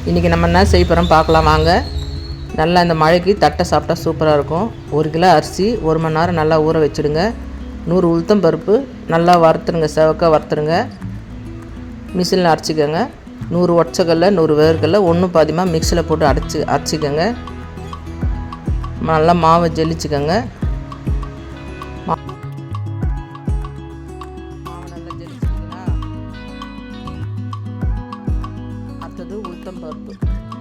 இன்றைக்கி நம்ம என்ன செய்ய போகிறோம் பார்க்கலாம் வாங்க. நல்லா இந்த மழைக்கு தட்டை சாப்பிட்டா சூப்பராக இருக்கும். 1 கிலோ அரிசி 1 மணி நேரம் நல்லா ஊற வச்சுடுங்க. 100 உளுத்தம் பருப்பு நல்லா வறுத்துருங்க, செவக்காக வறுத்துருங்க. மிஷினில் அரைச்சிக்கோங்க. 100 ஒற்றைக்கல்ல 100 வேர்க்கல்ல ஒன்றும் பாதியமாக மிக்சியில் போட்டு அரைச்சிக்கோங்க. நல்லா மாவை ஜெலிச்சுக்கோங்க. அடுத்தது உளுத்தம் பருப்பு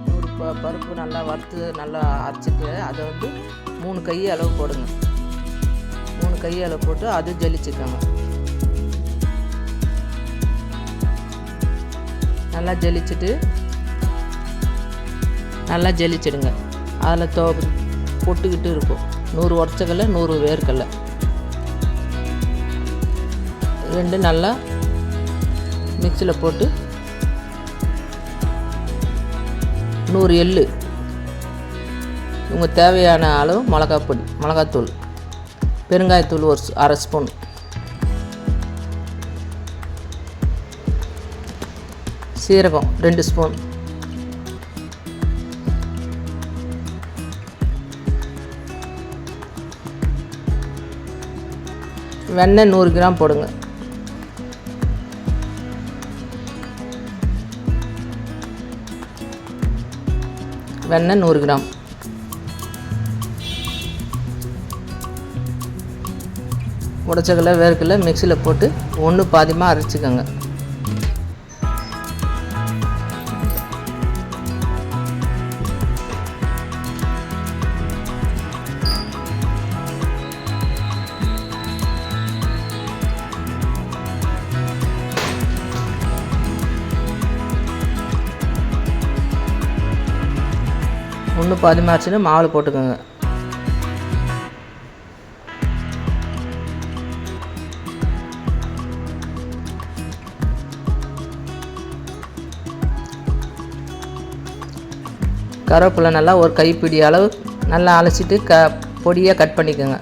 100 பருப்பு நல்லா வறுத்து நல்லா அரைச்சிட்டு அதை 3 கை அளவு போடுங்க. 3 கை அளவு போட்டு அது ஜெலிச்சுக்கோங்க. நல்லா ஜெலிச்சிடுங்க. அதில் பொட்டுக்கிட்டு இருக்கும் 100 ஒற்றைக்கல்ல 100 வேர்க்கல்ல 2 நல்லா மிக்சியில் போட்டு 100 எள்ளு, உங்கள் தேவையான அளவு மிளகாத்தூள், பெருங்காயத்தூள் 1/2 ஸ்பூன், சீரகம் 2 ஸ்பூன், வெண்ணெய் 100 கிராம் போடுங்க. வெண்ணெய் 100 கிராம். உடைச்சக்கல்ல வேர்க்கல்ல மிக்சியில் போட்டு ஒன்று பாதியமாக அரைச்சிக்கோங்க. ஒன்று பாதியமாக அரைச்சின்னு மாவில் போட்டுக்கோங்க. கருவேப்பிலை நல்லா ஒரு கைப்பிடி அளவு நல்லா அலசிட்டு பொடியாக கட் பண்ணிக்கோங்க.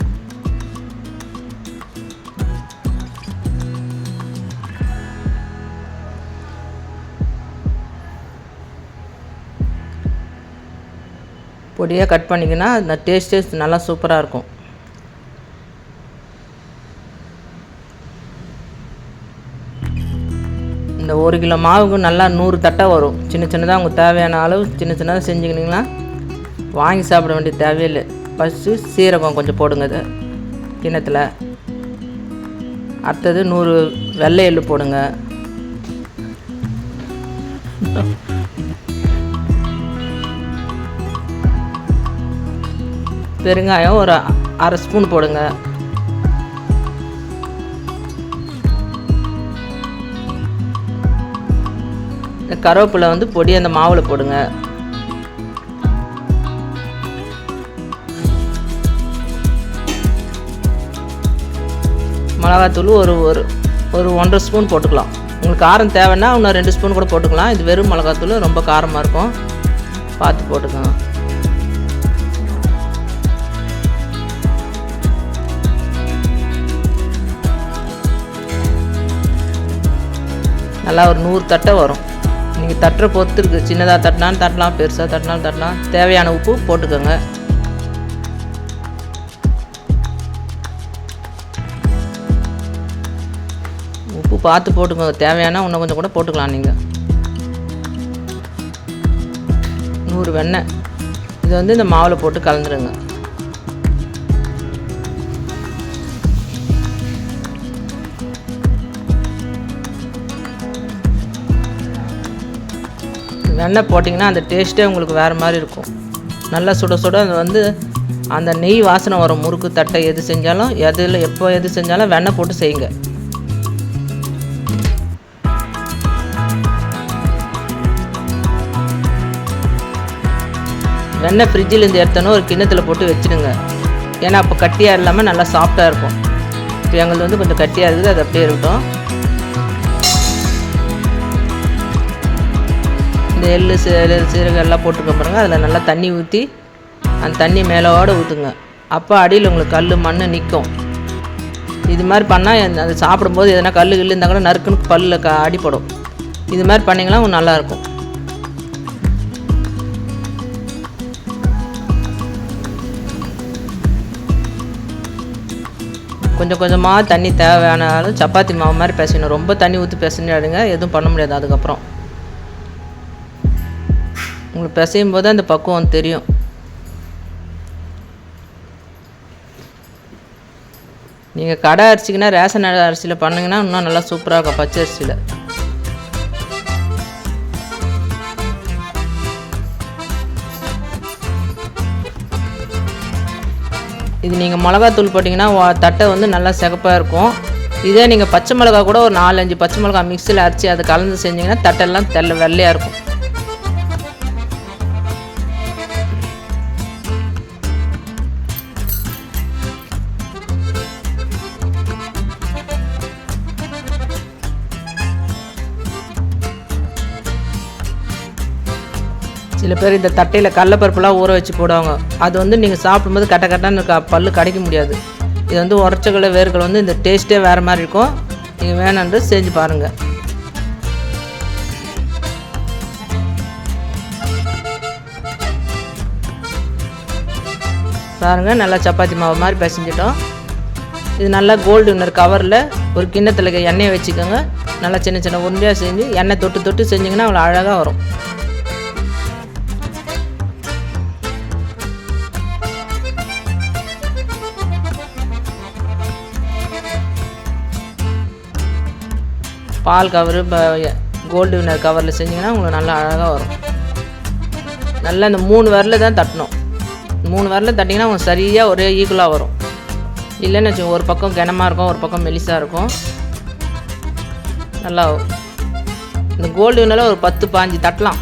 பொடியாக கட் பண்ணிங்கன்னா அந்த டேஸ்ட்டு நல்லா சூப்பராக இருக்கும். இந்த 1 கிலோ மாவுக்கு நல்லா 100 தட்டை வரும். சின்னதாக உங்களுக்கு தேவையான அளவு சின்னதாக செஞ்சுக்கிட்டிங்கன்னா வாங்கி சாப்பிட வேண்டிய தேவையில்லை. ஃபஸ்ட்டு சீரகம் கொஞ்சம் போடுங்க இது கிண்ணத்தில். அடுத்தது 100 வெள்ளை எள்ளு போடுங்க. பெருங்காயம் ஒரு 1/2 ஸ்பூன் போடுங்க. கருவேப்பிலை பொடி அந்த மாவில் போடுங்க. மிளகாத்தூள் ஒரு 1.5 ஸ்பூன் போட்டுக்கலாம். உங்களுக்கு காரம் தேவைன்னா இன்னும் 2 ஸ்பூன் கூட போட்டுக்கலாம். இது வெறும் மிளகாத்தூள் ரொம்ப காரமாக இருக்கும், பார்த்து போட்டுக்கோங்க. நல்லா ஒரு 100 தட்டை வரும். நீங்கள் தட்டுற பொறுத்து இருக்குது. சின்னதாக தட்டினாலும் தட்டலாம், பெருசாக தட்டினாலும் தட்டலாம். தேவையான உப்பு போட்டுக்கோங்க. உப்பு பார்த்து போட்டுக்கோங்க. தேவையான இன்னும் கொஞ்சம் கூட போட்டுக்கலாம். நீங்கள் 100 வெண்ணெய் இது இந்த மாவில் போட்டு கலந்துருங்க. வெண்ணெய் போட்டிங்கன்னா அந்த டேஸ்ட்டே உங்களுக்கு வேறு மாதிரி இருக்கும். நல்லா சுட அது அந்த நெய் வாசனை வரும். முறுக்கு தட்டை எது செஞ்சாலும் எது செஞ்சாலும் வெண்ணெய் போட்டு செய்யுங்க. வெண்ணெய் ஃப்ரிட்ஜிலேருந்து எடுத்தோன்னா ஒரு கிண்ணத்தில் போட்டு வச்சுடுங்க. ஏன்னா அப்போ கட்டியாக இல்லாமல் நல்லா சாஃப்டாக இருக்கும். இப்போ எங்களுக்கு கொஞ்சம் கட்டியாக இருக்குது, அது அப்படியே இருக்கட்டும். இந்த எள்ளு சீரகம் எல்லாம் போட்டுக்க பாருங்க. அதில் நல்லா தண்ணி ஊற்றி அந்த தண்ணி மேலோடு ஊற்றுங்க. அப்போ அடியில் உங்களுக்கு கல் மண் நிற்கும். இது மாதிரி பண்ணால் அது சாப்பிடும்போது எதனா கல் இருந்தால் கூட நறுக்குன்னு பல்லில் அடிப்படும். இது மாதிரி பண்ணிங்கன்னா நல்லாயிருக்கும். கொஞ்சம் கொஞ்சமாக தண்ணி தேவையானாலும் சப்பாத்தி மாவு மாதிரி பிசையணும். ரொம்ப தண்ணி ஊற்றி பிசைஞ்சாடுங்க, எதுவும் பண்ண முடியாது. அதுக்கப்புறம் உங்களுக்கு பிசையும் போது அந்த பக்குவம் தெரியும். நீங்கள் கடை அரிசிக்குன்னா ரேஷன் அரிசியில் பண்ணிங்கன்னா இன்னும் நல்லா சூப்பராக இருக்கும். பச்சை அரிசியில் இது நீங்கள் மிளகாத்தூள் போட்டிங்கன்னா தட்டை வந்து நல்லா சிகப்பாக இருக்கும். இதே நீங்கள் பச்சை மிளகா கூட ஒரு 4-5 பச்சை மிளகா மிக்சியில் அரைச்சி அதை கலந்து செஞ்சிங்கன்னா தட்டெல்லாம் வெள்ளையாக இருக்கும். சில பேர் இந்த தட்டையில் கடலப்பருப்புலாம் ஊற வச்சு போடுவாங்க. அது வந்து நீங்கள் சாப்பிடும்போது கட்டான்னு பல்லு கடிக்க முடியாது. இது வந்து உரைச்சக்கடலை வேர்கள் வந்து இந்த டேஸ்ட்டே வேறு மாதிரி இருக்கும். நீங்கள் வேணுன்ட்டு செஞ்சு பாருங்கள். பாருங்கள், நல்லா சப்பாத்தி மாவு மாதிரி பிசைஞ்சிட்டோம். இது நல்லா கோல்டு வின்னர் கவரில் ஒரு கிண்ணத்தில் எண்ணெயை வச்சுக்கோங்க. நல்லா சின்ன சின்ன உருண்டையாக செஞ்சு எண்ணெய் தொட்டு தொட்டு செஞ்சிங்கன்னா அவ்வளோ அழகாக வரும். பால் கவரு கோல்டு வின்னர் கவரில் செஞ்சிங்கன்னா உங்களுக்கு நல்லா அழகாக வரும். நல்லா இந்த 3 விரலில் தான் தட்டணும். 3 விரலில் தட்டிங்கன்னா உங்களுக்கு சரியாக ஒரே ஈக்குவலாக வரும். இல்லைன்னு வச்சுக்கோங்க, ஒரு பக்கம் கனமாக இருக்கும், ஒரு பக்கம் மெலிசாக இருக்கும். நல்லா இந்த கோல்டு வின்னரில் ஒரு 10-15 தட்டலாம்.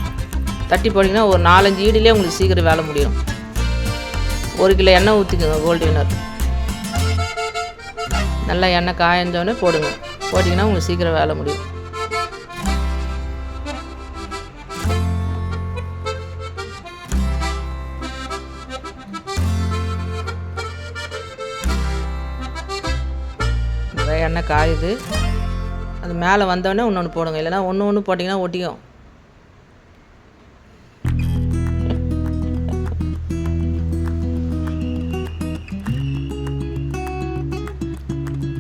தட்டி போட்டிங்கன்னா ஒரு 4-5 ஈடிலே உங்களுக்கு சீக்கிரம் வேலை முடியும். 1 கிலோ எண்ணெய் ஊற்றிக்கோங்க. கோல்டு வின்னர் நல்லா எண்ணெய் காய்ஞ்சோடனே போடுங்க. போட்டிங்கன்னா உங்களுக்கு சீக்கிரம் வேலை முடியும். நிறைய எண்ணெய் காயுது. அது மேலே வந்தோடனே ஒன்று போடுங்க. இல்லைன்னா ஒன்று போட்டிங்கன்னா ஒட்டிக்கும்.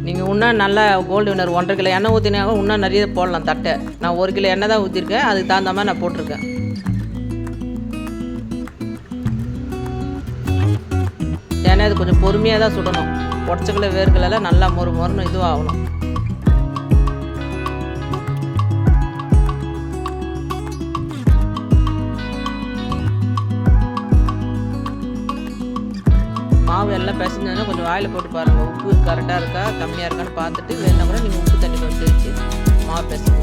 நீங்கள் இன்னும் நல்லா கோல்டு வின்னர் 1.5 கிலோ எண்ணெய் ஊற்றினாங்க, இன்னும் நிறைய போடலாம் தட்டை. நான் 1 கிலோ எண்ணெய் தான் ஊற்றிருக்கேன். அதுக்கு தகுந்த மாதிரி நான் போட்டிருக்கேன். ஏன்னா அது கொஞ்சம் பொறுமையாக தான் சுடணும். உடச்சக்கல வேர்களெல்லாம் நல்லா மொறுன்னு இதுவாகணும். மாவு எல்லாம் பிசைஞ்சோன்னா கொஞ்சம் வாயில் போட்டு பாருங்கள். உப்பு கரெக்டாக இருக்கா கம்மியாக இருக்கான்னு பார்த்துட்டு வேணுன்னா கூட நீங்கள் உப்பு தண்ணி கொஞ்சம் வச்சு மாவு பிசைஞ்சு